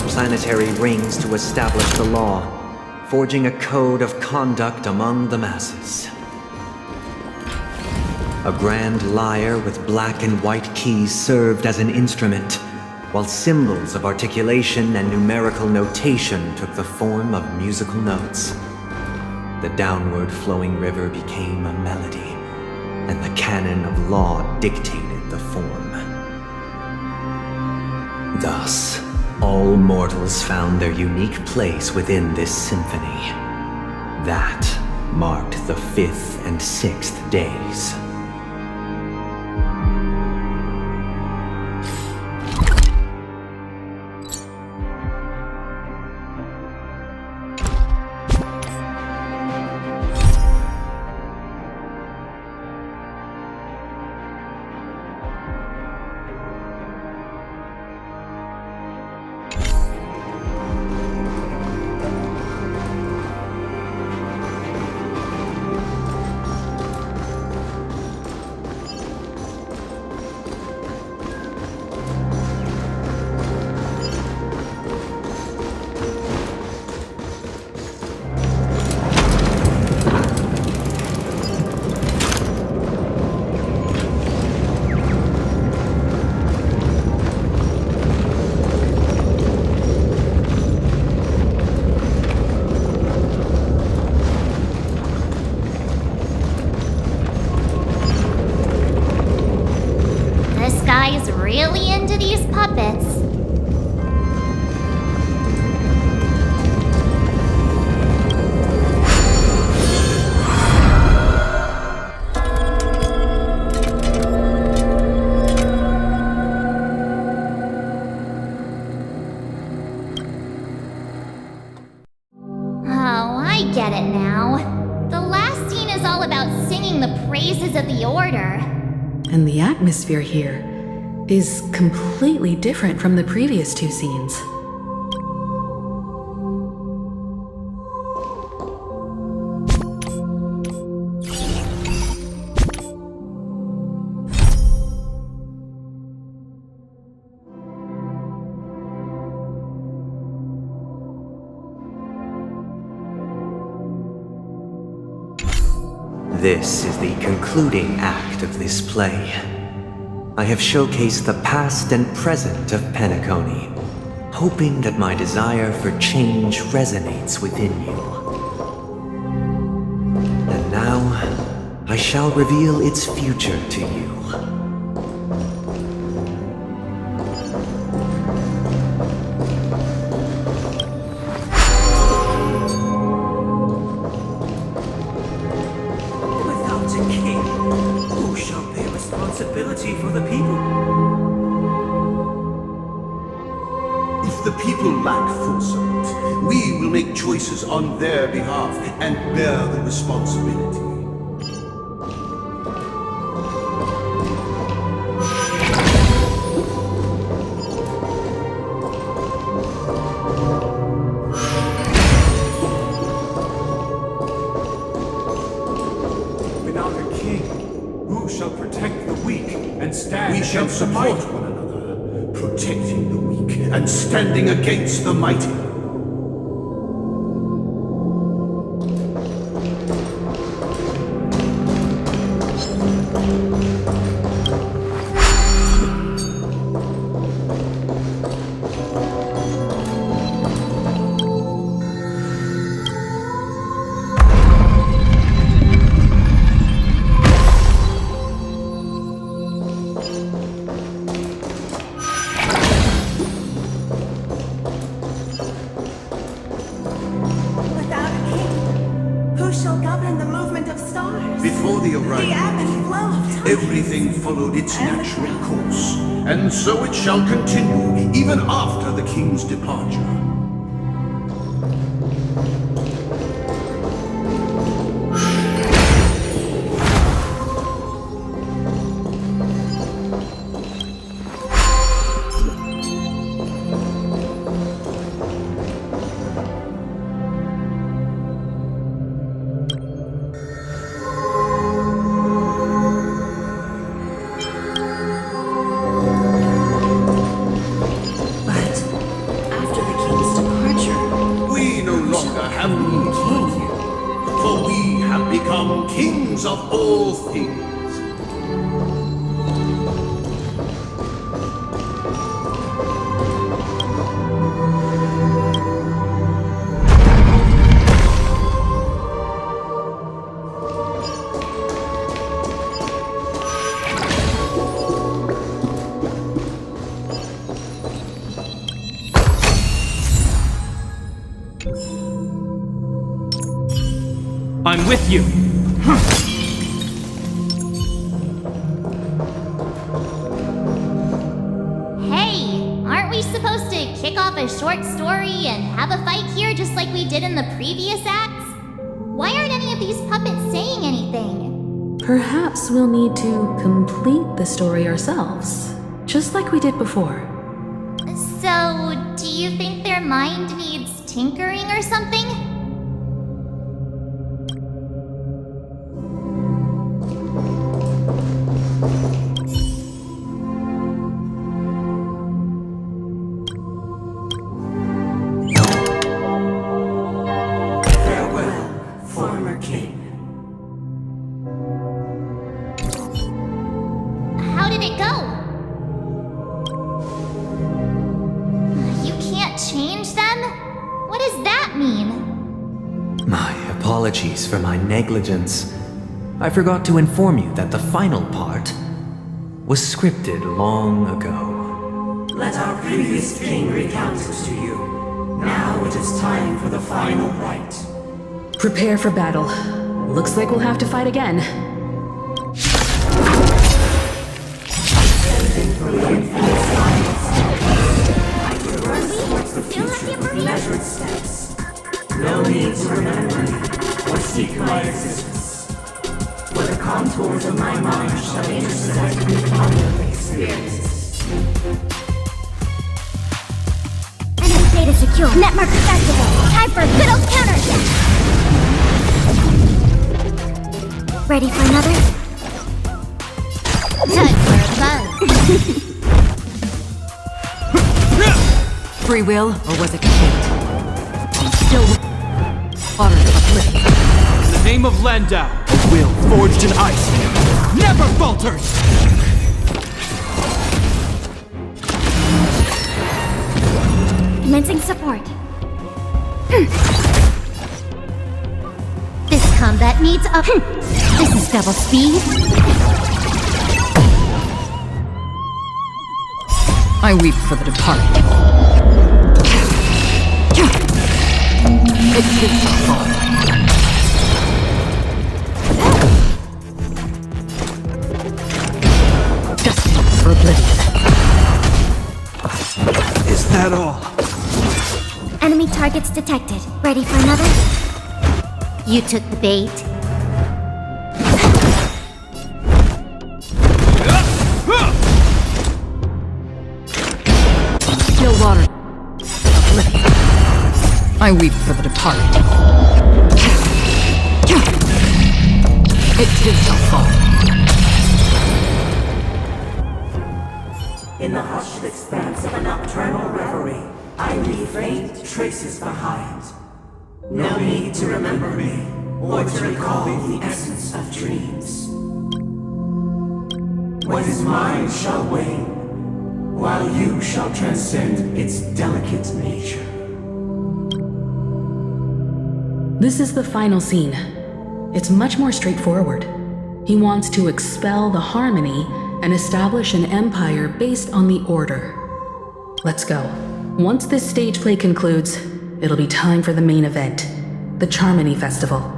Planetary rings to establish the law, forging a code of conduct among the masses. A grand lyre with black and white keys served as an instrument, while symbols of articulation and numerical notation took the form of musical notes. The downward flowing river became a melody, and the canon of law dictated the form. Thus, all mortals found their unique place within this symphony. That marked the 5th and 6th days.
Really into these puppets. Oh, I get it now. The last scene is all about singing the praises of the Order.
And the atmosphere here is completely different from the previous two scenes.
This is the concluding act of this play. I have showcased the past and present of Penacony, hoping that my desire for change resonates within you. And now, I shall reveal its future to you.
responsibility for the people.
If the people lack foresight, we will make choices on their behalf and bear the responsibility.
Without a king, who shall protect the weak and stand
We shall
against the
support
mighty?
one another, protecting the weak and standing against the mighty.
Without a king, who shall govern the movement of stars?
Before the
The
arrival,
ebb and flow of time.
everything followed its natural course, and so it shall continue even after the king's departure.
But after the king's departure,
We no longer have need for you, for we have become kings of all things.
I'm with you.
Hey, aren't we supposed to kick off a short story and have a fight here just like we did in the previous acts? Why aren't any of these puppets saying anything?
Perhaps we'll need to complete the story ourselves, just like we did before.
So, do you think their mind needs tinkering or something?
Farewell, former king.
How did it go? You can't change them? What does that mean?
My apologies for my negligence. I forgot to inform you that the final part was scripted long ago.
Let our previous king recount it to you. Now it is time for the final rite.
Prepare for battle. Looks like we'll have to fight again.
Measured steps. No need to remember me or seek my existence. For the contours of my mind shall intersect with other experiences.
Enemy data secure. Network activated. Time for a good old counterattack. Ready for another? Time for a buzz.
Free will, or was it fate? I'm still water uplift.
In the name of Landau, a will forged in ice never falters!
Commencing support. This combat needs a... This is double speed.
I weep for the departed. It's this fall.
at all.
Enemy targets detected. Ready for another? You took the bait.
Still water. Uplift. I weep for the departed. It too shall fall.
In the hushed expanse of a nocturnal reverie, I leave faint traces behind. No need to remember me, or to recall the essence of dreams. What is mine shall wane, while you shall transcend its delicate nature.
This is the final scene. It's much more straightforward. He wants to expel the Harmony and establish an empire based on the Order. Let's go. Once this stage play concludes, it'll be time for the main event, the Charmony Festival.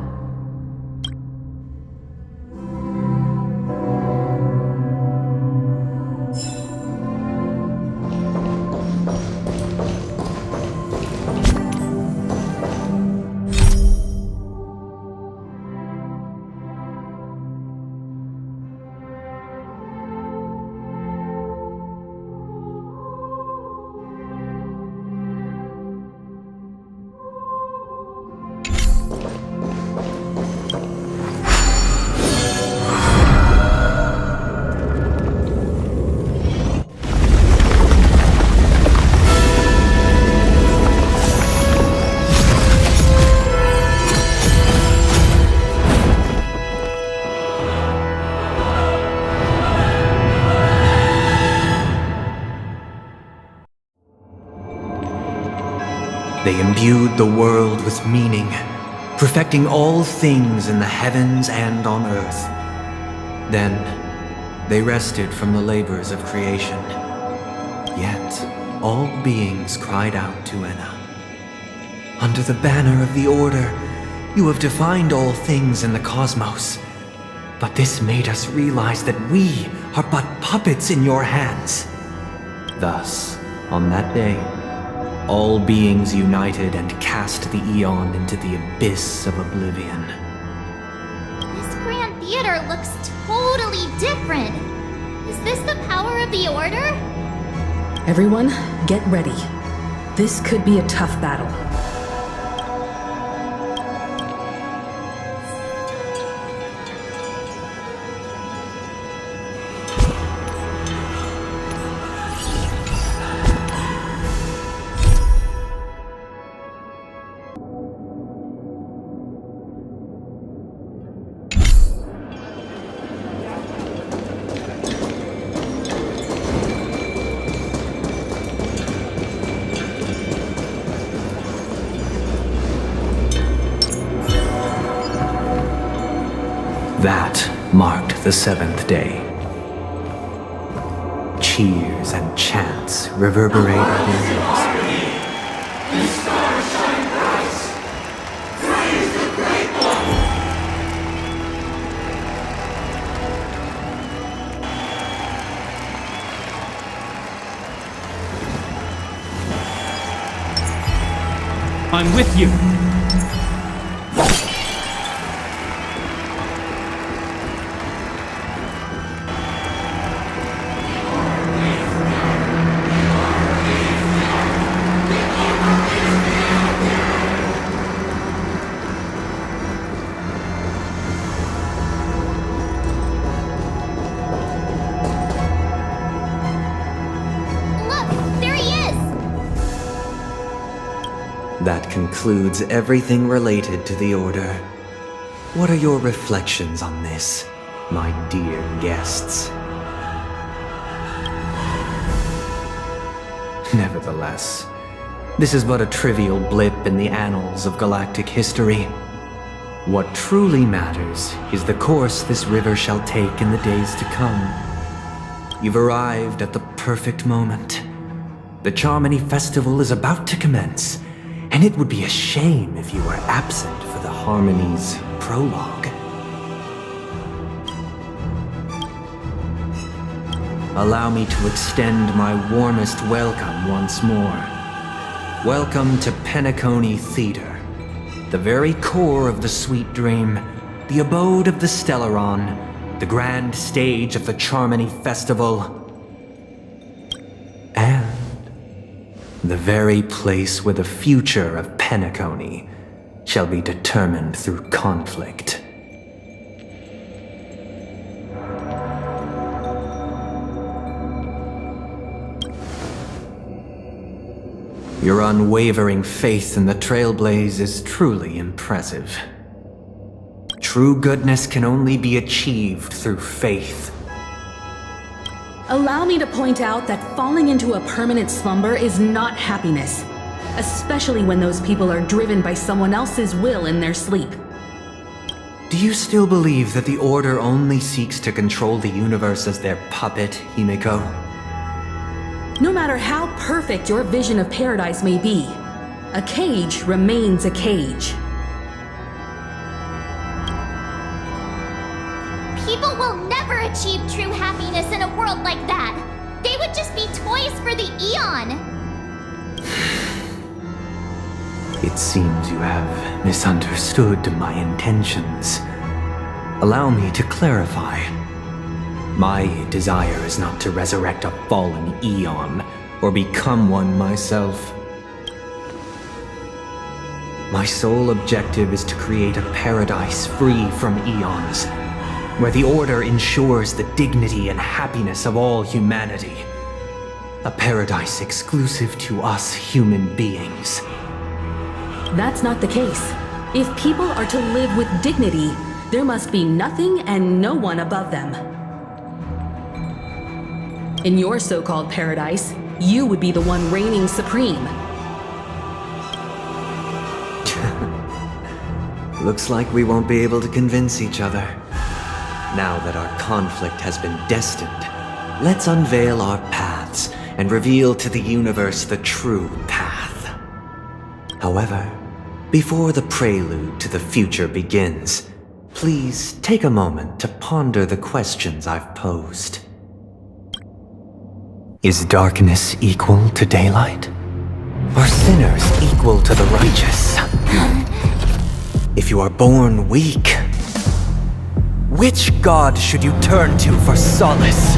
They imbued the world with meaning, perfecting all things in the heavens and on earth. Then, they rested from the labors of creation. Yet, all beings cried out to Enna. Under the banner of the Order, you have defined all things in the cosmos. But this made us realize that we are but puppets in your hands. Thus, on that day, all beings united and cast the Eon into the abyss of oblivion.
This Grand Theater looks totally different. Is this the power of the Order?
Everyone, get ready. This could be a tough battle.
That marked the seventh day. Cheers and chants reverberated in the air.
I'm with you.
That concludes everything related to the Order. What are your reflections on this, my dear guests? Nevertheless, this is but a trivial blip in the annals of galactic history. What truly matters is the course this river shall take in the days to come. You've arrived at the perfect moment. The Charmony Festival is about to commence, and it would be a shame if you were absent for the Harmony's prologue. Allow me to extend my warmest welcome once more. Welcome to Penacony Theater, the very core of the Sweet Dream, the abode of the Stellaron, the grand stage of the Charmony Festival, and the very place where the future of Penacony shall be determined through conflict. Your unwavering faith in the Trailblaze is truly impressive. True goodness can only be achieved through faith.
Allow me to point out that falling into a permanent slumber is not happiness, especially when those people are driven by someone else's will in their sleep.
Do you still believe that the Order only seeks to control the universe as their puppet, Himiko?
No matter how perfect your vision of paradise may be, a cage remains a cage.
People will never achieve true happiness in a world like that. They would just be toys for the Eon.
It seems you have misunderstood my intentions. Allow me to clarify. My desire is not to resurrect a fallen Eon, or become one myself. My sole objective is to create a paradise free from Eons, where the Order ensures the dignity and happiness of all humanity. A paradise exclusive to us human beings.
That's not the case. If people are to live with dignity, there must be nothing and no one above them. In your so-called paradise, you would be the one reigning supreme.
Looks like we won't be able to convince each other. Now that our conflict has been destined, let's unveil our paths and reveal to the universe the true path. However, before the prelude to the future begins, please take a moment to ponder the questions I've posed. Is darkness equal to daylight? Are sinners equal to the righteous? If you are born weak, which god should you turn to for solace?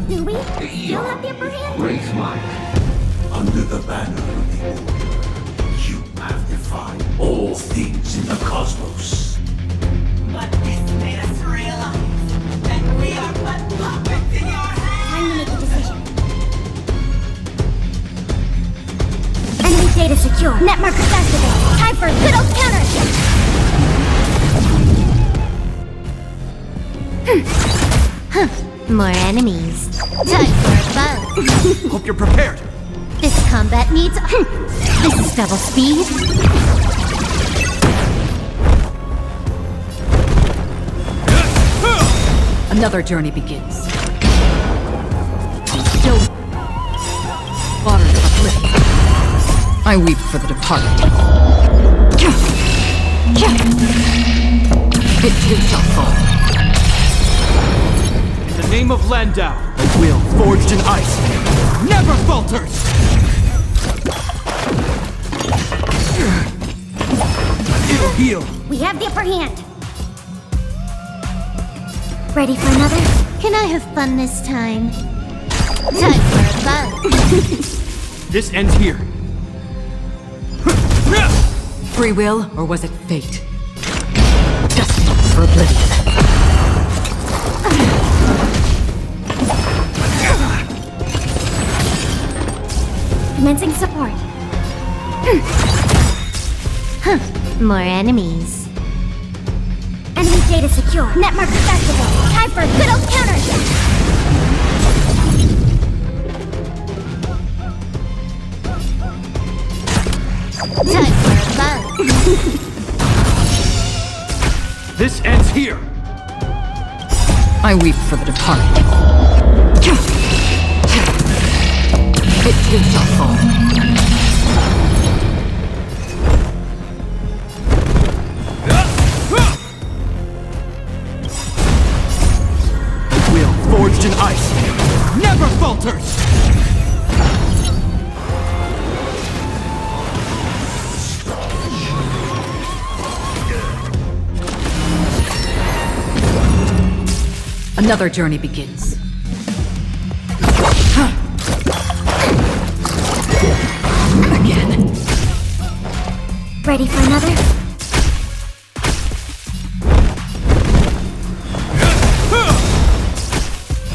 Do we still have the upper hand?
Great might, under the banner of the Order, you have defied all things in the cosmos.
But this made us realize that we are but puppets in your hands!
Time to make a decision. Enemy data secure. Net markers activated. Time for a good old counter. More enemies. Time for a bow.
Hope you're prepared.
This combat needs... This is double speed.
Another journey begins. Don't water the uplift. I weep for the departed. It too shall fall.
In the name of Landau, the will forged in ice never falters! It'll heal.
We have the upper hand. Ready for another? Can I have fun this time? Time for a bow.
This ends here.
Free will, or was it fate? Destined for oblivion.
Commencing support. More enemies. Enemy data secure. Net markers activated. Time for a good old counter. Time for a bow.
This ends here.
I weep for the departed. It too shall fall.
Will forged in ice
Another journey begins. Again.
Ready for another?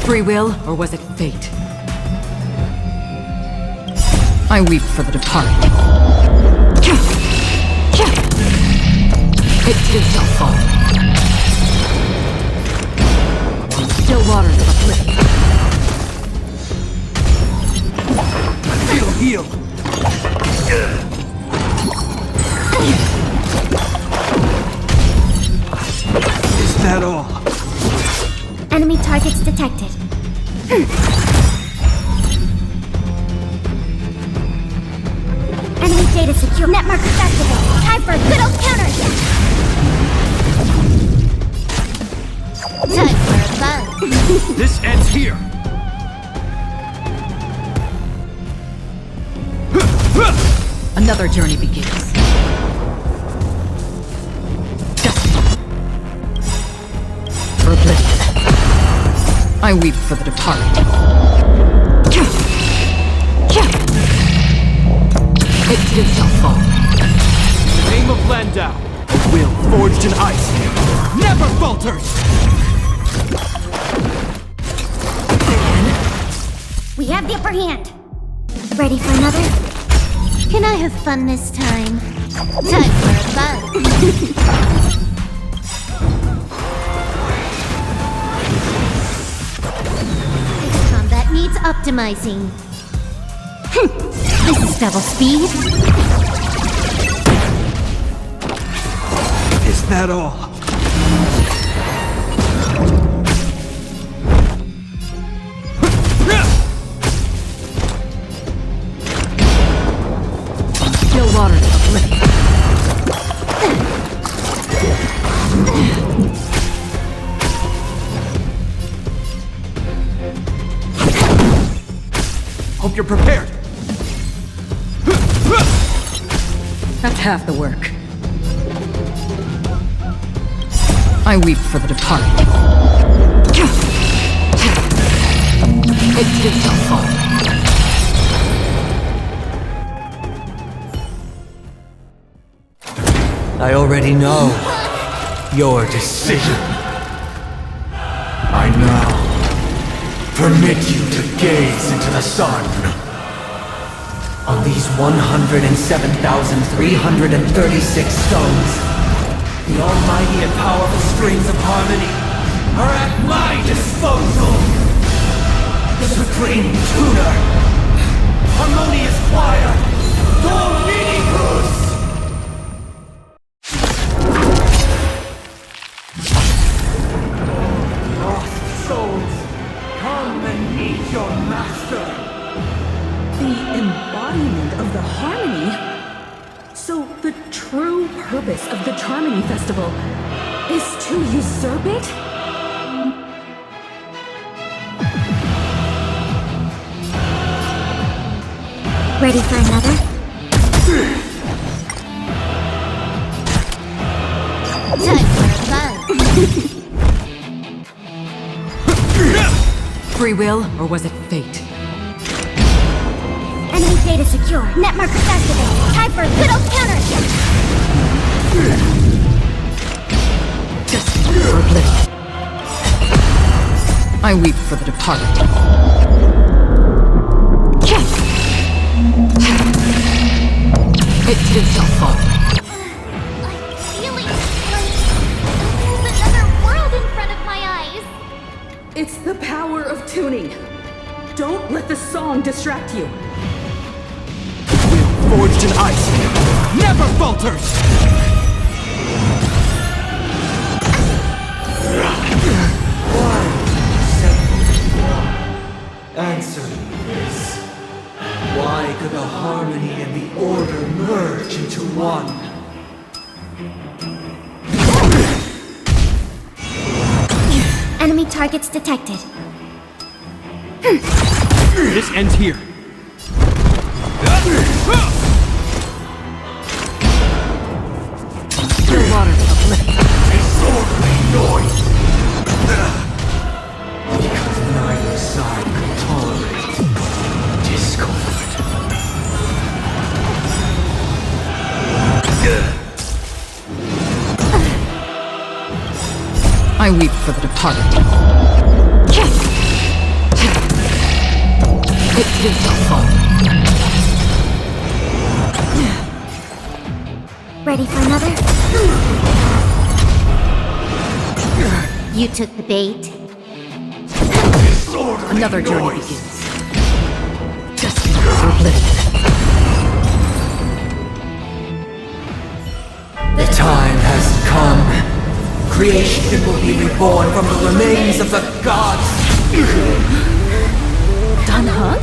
Free will, or was it fate? I weep for the departed. It too shall fall. Still waters of oblivion.
Heal! Is that all?
Enemy targets detected. Enemy data secure. Net markers activated. Time for a good old counterattack. Time for a buzz.
This ends here!
Another journey begins. For oblivion. I weep for the departed. It too shall fall.
In the name of Landau, a will forged in ice never falters!
We have the upper hand. Ready for another? Can I have fun this time? Time for a buzz. This combat needs optimizing. This is double speed.
Is that all?
Still waters of oblivion.
Hope you're prepared.
That's half the work. I weep for the departed. It too shall fall.
I already know your decision.
I now permit you to gaze into the sun.
On these 107,336 stones, the almighty and powerful strings of harmony are at my disposal! Supreme Tuner! Harmonious Choir! Dominicus! Lost souls, come and meet your master!
The embodiment of the harmony? So the true purpose of the Charmony Festival is to usurp it?
Ready for another? Time for a buzz.
Free will, or was it fate?
Enemy data secure. Net markers activated. Time for a good old counterattack.
For oblivion. I weep for the departed. It too shall fall.
I'm feeling like there's another world in front of my eyes.
It's the power of tuning. Don't let the song distract you.
Will forged in ice never falters!
Answer me this. Why could the harmony and the order merge into one?
Enemy targets detected.
This ends here.
Still waters of oblivion.
Disorderly noise!
I weep for the departed. It too shall fall.
Ready for another? You took the bait.
Another journey begins. Destiny for oblivion.
The time has come. Creation will be reborn from the remains of the gods.
Dan Heng?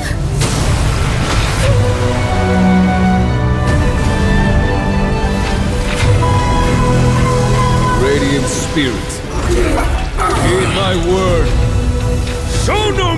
Radiant spirit, heed my word. Show no